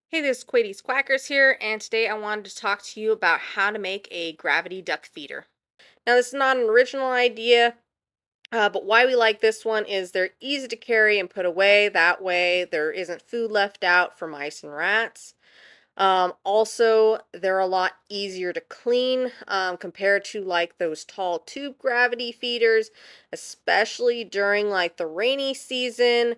Hey, this is Quady's Quackers here, and today I wanted to talk to you about how to make a gravity duck feeder. Now, this is not an original idea, but why we like this one is they're easy to carry and put away. That way, there isn't food left out for mice and rats. Also, they're a lot easier to clean compared to like those tall tube gravity feeders, especially during like the rainy season.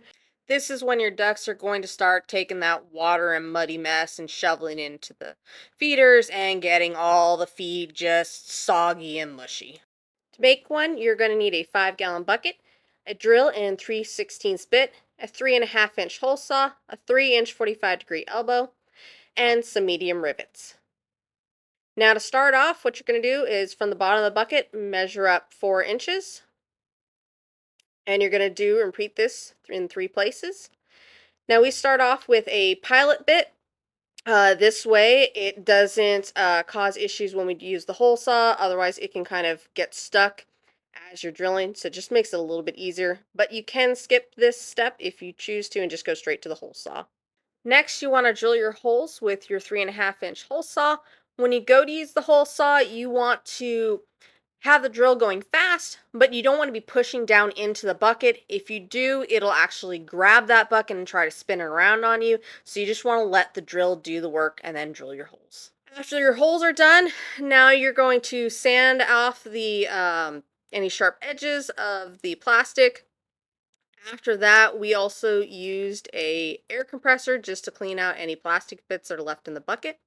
This is when your ducks are going to start taking that water and muddy mess and shoveling into the feeders and getting all the feed just soggy and mushy. To make one, you're going to need a 5-gallon bucket, a drill and 3/16 bit, a 3.5-inch hole saw, a 3-inch 45-degree elbow, and some medium rivets. Now to start off, what you're going to do is from the bottom of the bucket, measure up 4 inches. And you're going to do and repeat this in 3 places. Now we start off with a pilot bit. This way it doesn't cause issues when we use the hole saw. Otherwise it can kind of get stuck as you're drilling. So it just makes it a little bit easier. But you can skip this step if you choose to and just go straight to the hole saw. Next, you want to drill your holes with your 3.5-inch hole saw. When you go to use the hole saw, you want to have the drill going fast, but you don't want to be pushing down into the bucket. If you do, it'll actually grab that bucket and try to spin it around on you. So you just want to let the drill do the work and then drill your holes. After your holes are done, now you're going to sand off the any sharp edges of the plastic. After that, we also used a air compressor just to clean out any plastic bits that are left in the bucket.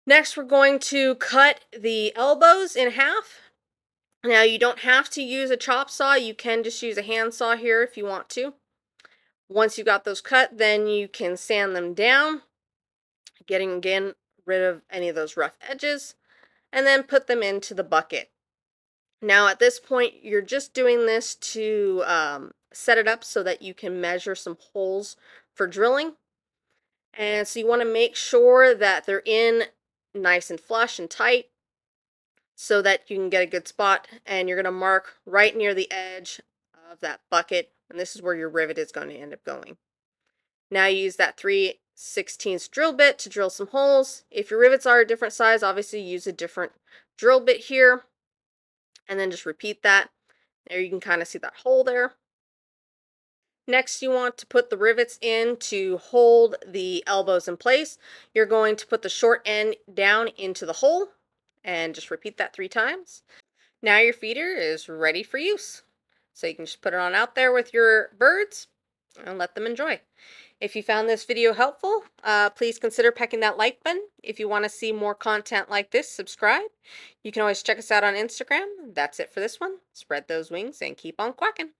Next, we're going to cut the elbows in half. Now, you don't have to use a chop saw. You can just use a hand saw here if you want to. Once you got those cut, then you can sand them down, getting again rid of any of those rough edges, and then put them into the bucket. Now, at this point, you're just doing this to set it up so that you can measure some holes for drilling. And so you want to make sure that they're in nice and flush and tight so that you can get a good spot. And you're going to mark right near the edge of that bucket. And this is where your rivet is going to end up going. Now you use that 3/16 drill bit to drill some holes. If your rivets are a different size, obviously use a different drill bit here. And then just repeat that. There you can kind of see that hole there. Next, you want to put the rivets in to hold the elbows in place. You're going to put the short end down into the hole and just repeat that 3 times. Now your feeder is ready for use. So you can just put it on out there with your birds and let them enjoy. If you found this video helpful, please consider pecking that like button. If you want to see more content like this, subscribe. You can always check us out on Instagram. That's it for this one. Spread those wings and keep on quacking.